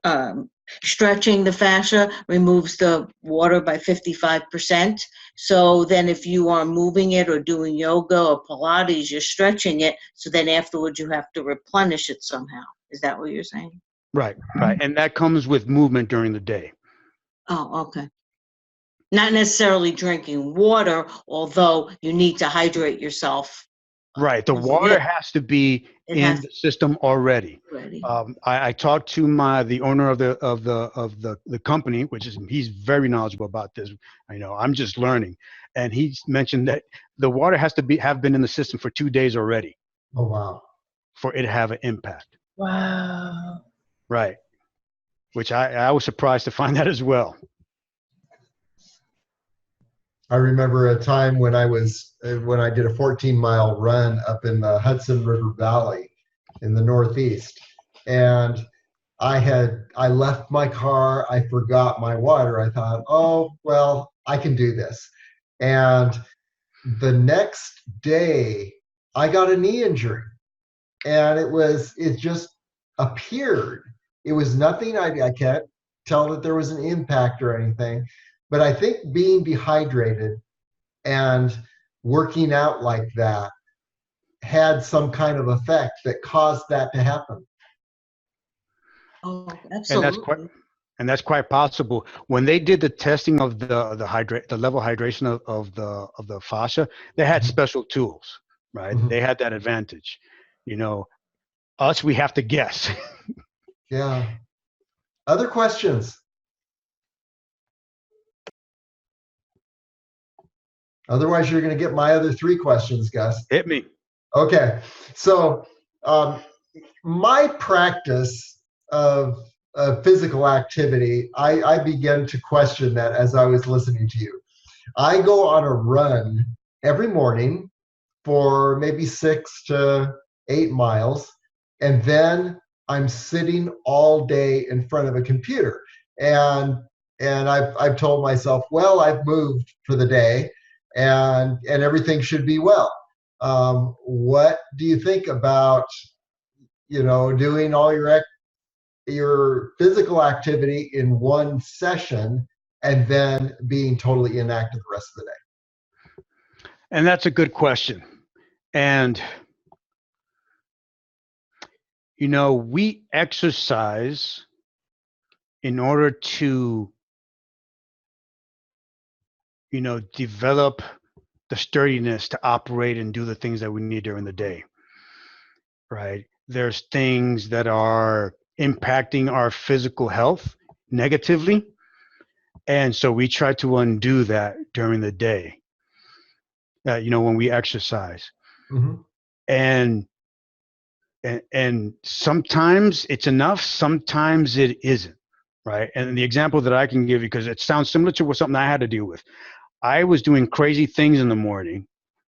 stretching the fascia removes the water by 55%. So then if you are moving it or doing yoga or Pilates, you're stretching it. So then afterwards you have to replenish it somehow. Is that what you're saying? Right. And that comes with movement during the day. Oh, okay. Not necessarily drinking water, although you need to hydrate yourself. Right. The water has to be in the system already. I talked to the owner of the company, he's very knowledgeable about this. I'm just learning, and he mentioned that the water has to have been in the system for 2 days already. Oh, wow. For it to have an impact. Wow. Right. Which I was surprised to find that as well. I remember a time when I did a 14-mile run up in the Hudson River Valley in the Northeast, and I left my car. I forgot my water. I thought, oh, well, I can do this. And the next day I got a knee injury, and it just appeared. It was nothing. I can't tell that there was an impact or anything, but I think being dehydrated and working out like that had some kind of effect that caused that to happen. Oh, absolutely. And that's quite possible. When they did the testing of the level hydration of the fascia, they had special tools, right? Mhm. They had that advantage. You know, us, we have to guess. Yeah. Other questions? Otherwise, you're going to get my other three questions, Gus. Hit me. Okay. So, um, my practice of physical activity, I began to question that as I was listening to you. I go on a run every morning for maybe 6 to 8 miles, and then I'm sitting all day in front of a computer. And I've told myself, well, I've moved for the day, and everything should be well. What do you think about doing all your physical activity in one session and then being totally inactive the rest of the day? And that's a good question. And, we exercise in order to, develop the sturdiness to operate and do the things that we need during the day, right? There's things that are impacting our physical health negatively. And so we try to undo that during the day, when we exercise. Mm-hmm. And sometimes it's enough, sometimes it isn't, right? And the example that I can give you, because it sounds similar to something I had to deal with. I was doing crazy things in the morning,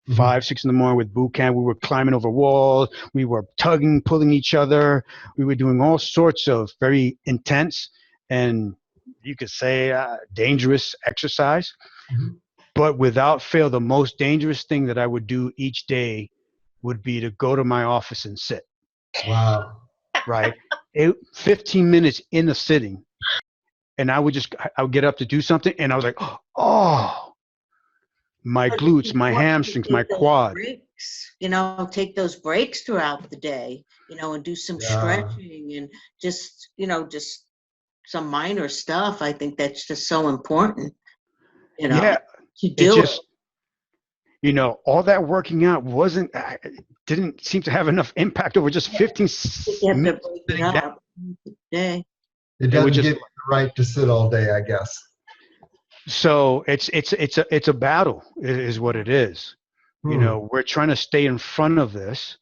Mm-hmm. 5, 6 in the morning with boot camp. We were climbing over walls. We were tugging, pulling each other. We were doing all sorts of very intense and you could say dangerous exercise. Mm-hmm. But without fail, the most dangerous thing that I would do each day would be to go to my office and sit. Wow. Right? 15 minutes in the sitting. And I would get up to do something. And I was like, oh, my glutes, my hamstrings, my quad. Breaks, take those breaks throughout the day, and do some stretching and just some minor stuff. I think that's just so important, Yeah, to do it. All that working out didn't seem to have enough impact over just 15 minutes sitting down. Day. It doesn't give you the right to sit all day, I guess. So it's a battle is what it is. We're trying to stay in front of this,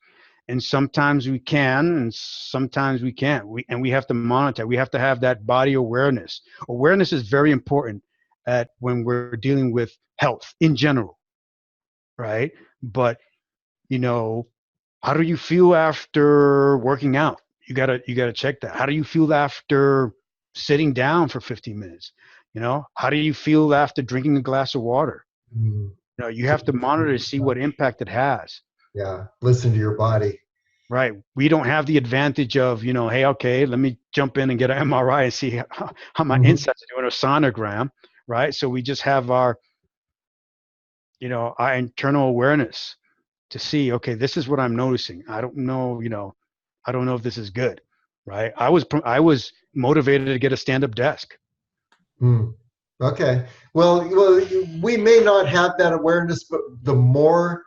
and sometimes we can and sometimes we can't. We have to monitor. We have to have that body awareness. Awareness is very important when we're dealing with health in general, right? But how do you feel after working out? You gotta check that. How do you feel after sitting down for 15 minutes? How do you feel after drinking a glass of water? You have to monitor to see what impact it has. Yeah, listen to your body. Right. We don't have the advantage of, hey, okay, let me jump in and get an MRI and see how my insides are doing, or sonogram, right? So we just have our internal awareness to see, okay, this is what I'm noticing. I don't know, I don't know if this is good, right? I was motivated to get a stand-up desk. Okay. Well, we may not have that awareness, but the more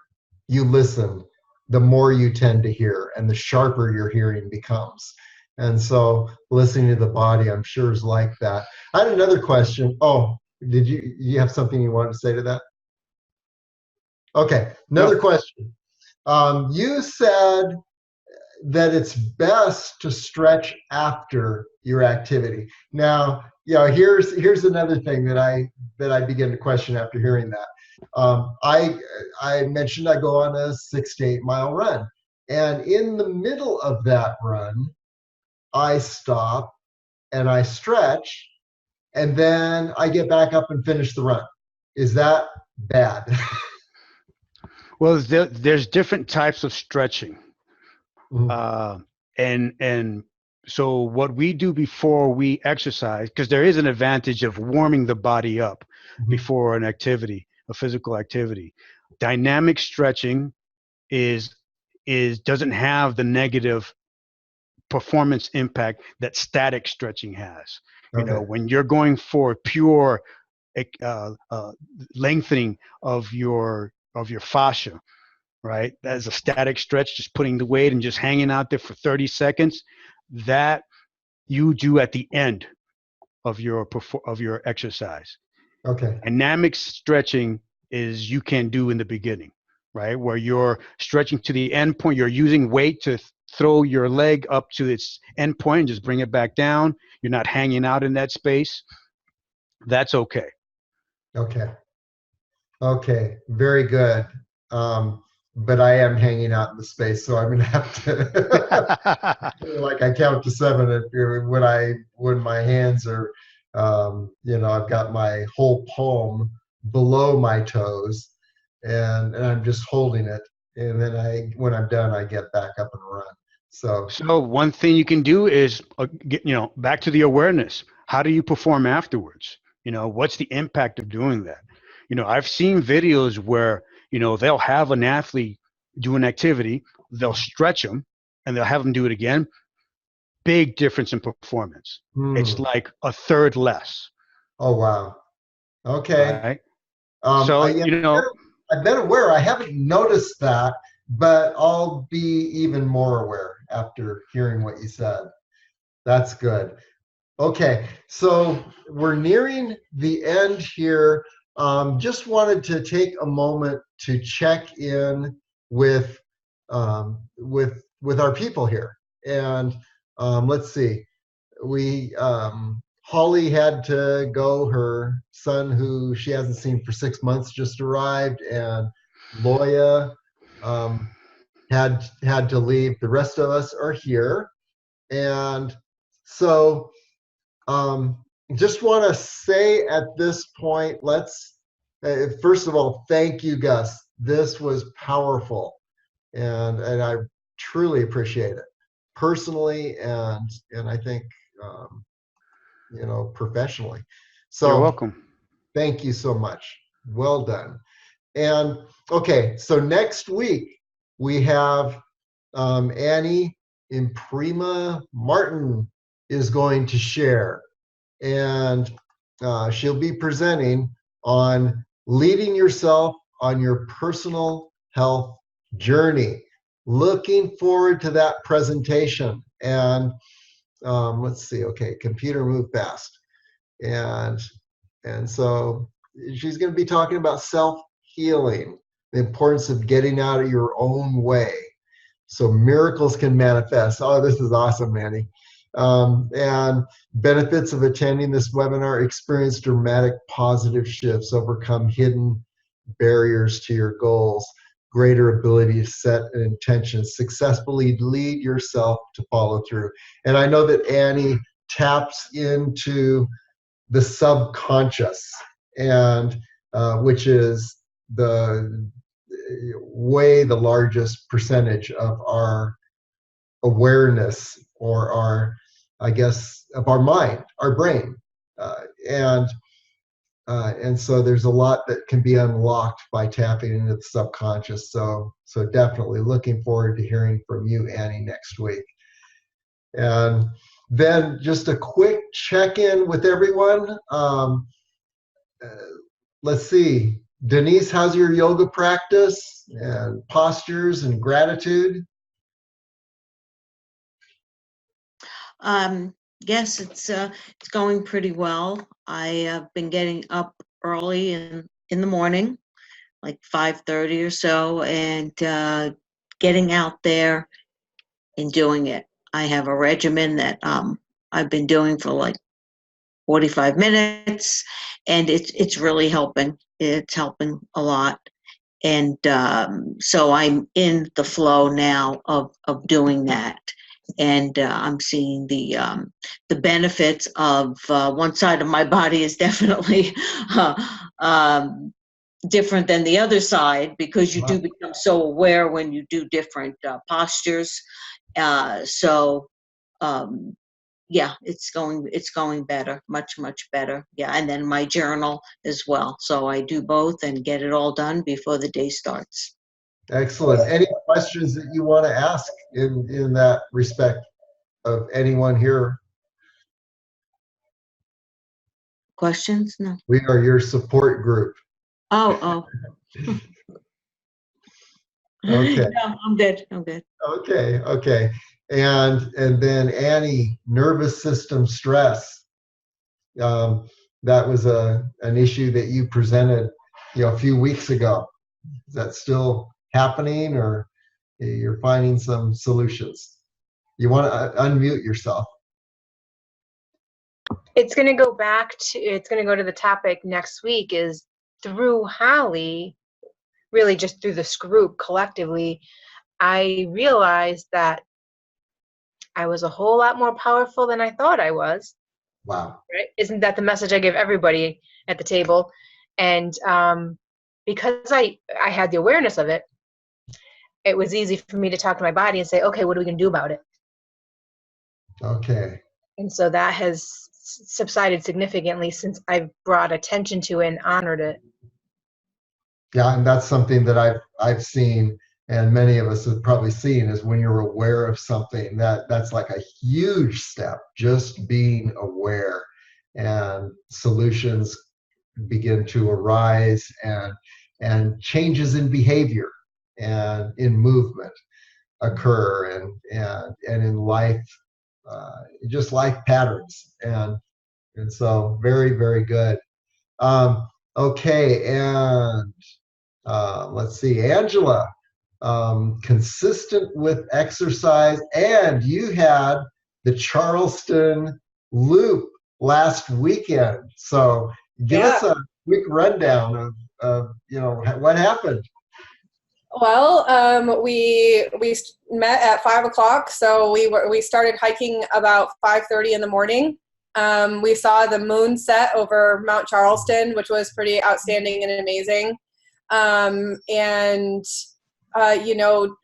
you listen, the more you tend to hear, and the sharper your hearing becomes. And so listening to the body, I'm sure, is like that. I had another question. Oh, did you have something you wanted to say to that? Okay, another question. You said that it's best to stretch after your activity. Now, here's another thing that I begin to question after hearing that. I mentioned I go on a 6 to 8 mile run, and in the middle of that run, I stop and I stretch, and then I get back up and finish the run. Is that bad? Well, there's different types of stretching. And so what we do before we exercise, because there is an advantage of warming the body up before an activity, a physical activity. Dynamic stretching doesn't have the negative performance impact that static stretching has. You know, Okay. when you're going for pure lengthening of your fascia, right? That is a static stretch, just putting the weight and just hanging out there for 30 seconds. That you do at the end of your exercise. Okay. Dynamic stretching is you can do in the beginning, right? Where you're stretching to the end point. You're using weight to throw your leg up to its end point and just bring it back down. You're not hanging out in that space. That's okay. Okay. Okay. Very good. But I am hanging out in the space, so I'm gonna have to like I count to seven when my hands are I've got my whole palm below my toes and I'm just holding it, and then when I'm done I get back up and run. So So one thing you can do is get, back to the awareness. How do you perform afterwards? What's the impact of doing that? I've seen videos where, they'll have an athlete do an activity, they'll stretch them, and they'll have them do it again. Big difference in performance. It's like a third less, oh wow. Okay. right? Um, So, I, yeah, I've been aware. I haven't noticed that, but I'll be even more aware after hearing what you said. That's good. Okay, so we're nearing the end here. Just wanted to take a moment to check in with with our people here, and let's see. We Holly had to go. Her son, who she hasn't seen for 6 months, just arrived, and Loya had to leave. The rest of us are here, and so just want to say at this point, first of all, thank you, Gus. This was powerful, and I truly appreciate it personally, and I think professionally. you're So welcome. thank you so much. Well done. And okay, so next week we have Annie Imprima Martin is going to share, and she'll be presenting on leading yourself on your personal health journey. Looking forward to that presentation. And let's see. Okay, computer move fast, and so she's going to be talking about self healing, the importance of getting out of your own way so miracles can manifest. Oh, this is awesome, Manny. And benefits of attending this webinar: experience dramatic positive shifts, overcome hidden barriers to your goals, greater ability to set an intention, successfully lead yourself to follow through. And I know that Annie taps into the subconscious, and which is the the largest percentage of our awareness, or I guess, of our mind, our brain, uh, and and so there's a lot that can be unlocked by tapping into the subconscious. So definitely looking forward to hearing from you, Annie, next week. And then just a quick check-in with everyone. Uh, let's see, Denise, how's your yoga practice and postures and gratitude? Yes, it's going pretty well. I have been getting up early in the morning, like 5:30 or so, and getting out there and doing it. I have a regimen that I've been doing for like 45 minutes, and it's really helping. It's helping a lot. And so I'm in the flow now of doing that. And I'm seeing the benefits of one side of my body is definitely different than the other side, because you do become so aware when you do different postures. So yeah, it's going better, much better. Yeah, and then my journal as well. So I do both and get it all done before the day starts. Excellent. Any questions that you want to ask in that respect of anyone here? Questions? No. We are your support group. Oh. Okay. No, I'm good. I'm good. Okay. And then Annie, nervous system stress. That was an issue that you presented, a few weeks ago. Is that still happening, or you're finding some solutions? You want to unmute yourself. It's going to go to the topic next week, is through Holly, really just through this group collectively, I realized that I was a whole lot more powerful than I thought I was. Wow. Right? Isn't that the message I give everybody at the table? And because I had the awareness of it, it was easy for me to talk to my body and say, okay, what are we going to do about it? Okay. And so that has subsided significantly since I've brought attention to it and honored it. Yeah, and that's something that I've seen, and many of us have probably seen, is when you're aware of something, that's like a huge step, just being aware, and solutions begin to arise, and changes in behavior and in movement occur, and in life, just life patterns, and so very, very good. Okay, and let's see, Angela, consistent with exercise, and you had the Charleston loop last weekend. So give us a quick rundown of what happened. Well, we met at 5 o'clock, so we started hiking about 5:30 in the morning. We saw the moon set over Mount Charleston, which was pretty outstanding and amazing.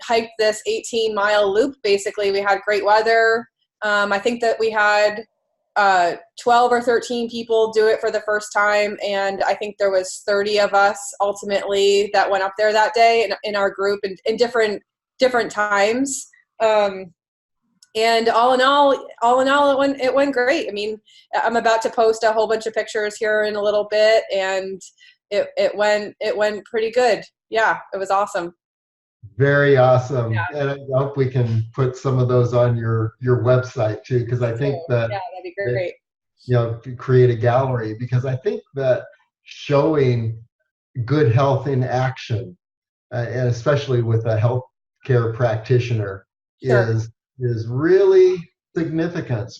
Hiked this 18-mile loop. Basically, we had great weather. I think that we had 12 or 13 people do it for the first time, and I think there was 30 of us ultimately that went up there that day in our group, in different times. And all in all, it went great. I mean, I'm about to post a whole bunch of pictures here in a little bit, and it went pretty good. Yeah, it was awesome. Very awesome. Yeah. And I hope we can put some of those on your website too, because I think that, yeah, that'd be great. To create a gallery, because I think that showing good health in action, and especially with a healthcare practitioner, Sure. is really significant,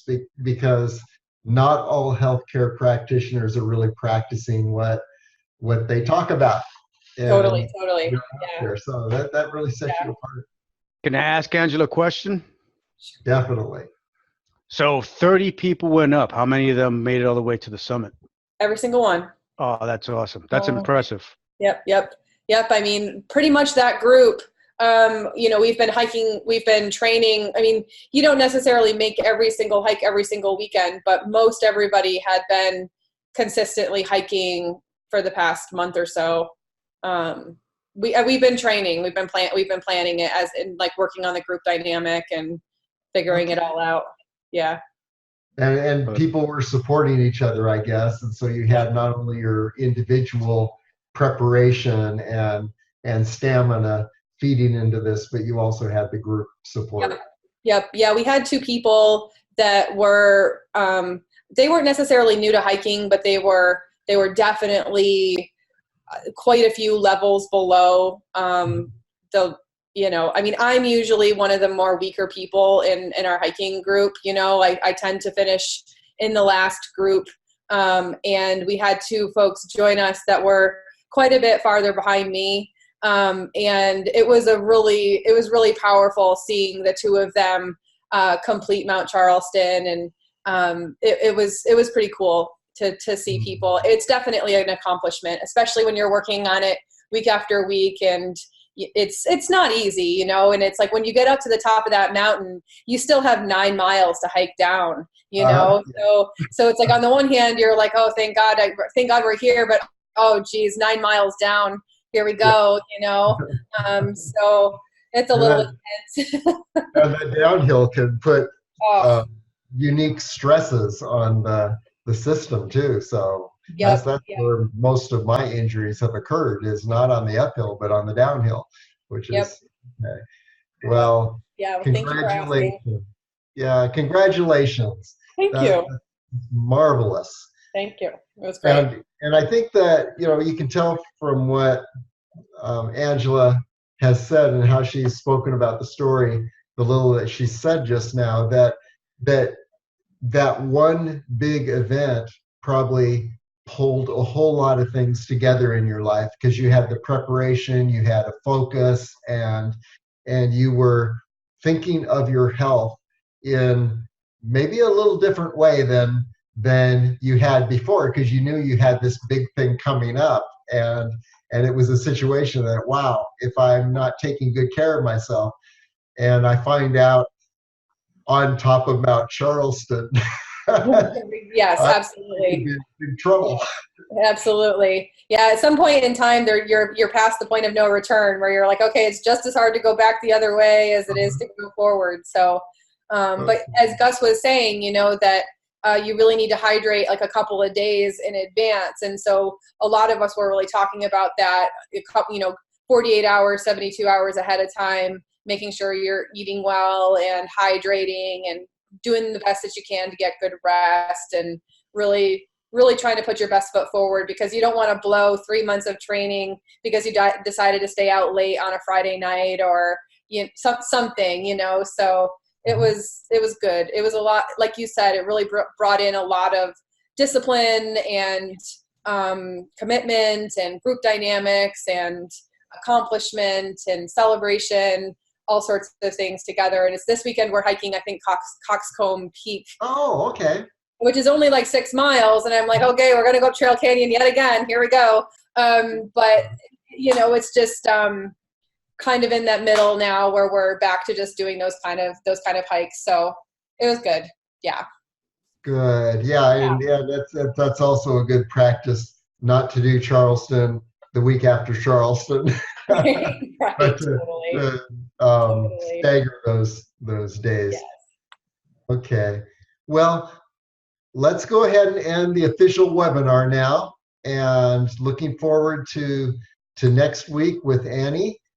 because not all healthcare practitioners are really practicing what they talk about. Totally. Yeah. Yeah. So that really sets you apart. Can I ask Angela a question? Definitely. So 30 people went up. How many of them made it all the way to the summit? Every single one. Oh, that's awesome. That's impressive. Yep. I mean, pretty much that group, we've been hiking, we've been training. I mean, you don't necessarily make every single hike every single weekend, but most everybody had been consistently hiking for the past month or so. We've been training, we've been planning it, as in like working on the group dynamic and figuring it all out. Yeah. And people were supporting each other, I guess. And so you had not only your individual preparation and stamina feeding into this, but you also had the group support. Yep. Yeah, we had two people that were, they weren't necessarily new to hiking, but they were definitely quite a few levels below I mean, I'm usually one of the more weaker people in our hiking group. I tend to finish in the last group. And we had two folks join us that were quite a bit farther behind me. And it was really powerful seeing the two of them complete Mount Charleston. And it was pretty cool to see people. It's definitely an accomplishment, especially when you're working on it week after week, and it's not easy, and it's like when you get up to the top of that mountain, you still have 9 miles to hike down, Yeah. So it's like, on the one hand, you're like, oh, thank God we're here, but oh geez, 9 miles down, here we go, so it's a little intense. And the downhill can put unique stresses on the the system too. So Yep. that's where most of my injuries have occurred, is not on the uphill, but on the downhill, which Yep. is okay. Well, Yeah. Well, thank you for asking. congratulations. Yeah, congratulations. Thank you. That's marvelous. Thank you. It was great. And I think that, you know, you can tell from what Angela has said and how she's spoken about the story, the little that she said just now, that one big event probably pulled a whole lot of things together in your life, because you had the preparation, you had a focus, and you were thinking of your health in maybe a little different way than you had before, because you knew you had this big thing coming up, and it was a situation that, wow, if I'm not taking good care of myself and I find out on top of Mount Charleston, Yes, I absolutely. could be in trouble. Absolutely. Yeah, at some point in time there you're past the point of no return, where you're like, okay, it's just as hard to go back the other way as it is to go forward. So but as Gus was saying, you know, that you really need to hydrate like a couple of days in advance. And so a lot of us were really talking about that, you know, 48 hours, 72 hours ahead of time, making sure you're eating well and hydrating and doing the best that you can to get good rest, and really trying to put your best foot forward, because you don't want to blow 3 months of training because you decided to stay out late on a Friday night, or something, you know. So it was good. It was a lot, like you said, it really brought in a lot of discipline and commitment and group dynamics and accomplishment and celebration, all sorts of things together. And it's this weekend we're hiking, I think, Coxcomb Peak. Oh, okay. Which is only like 6 miles. And I'm like, okay, we're going to go Trail Canyon yet again. Here we go. But, you know, it's just kind of in that middle now where we're back to just doing those kind of hikes. So it was good. Yeah. Good. Yeah. And yeah, that's also a good practice, not to do Charleston the week after Charleston. Right, But totally. to stagger those days. Yes. Okay. Well, let's go ahead and end the official webinar now, and looking forward to next week with Annie.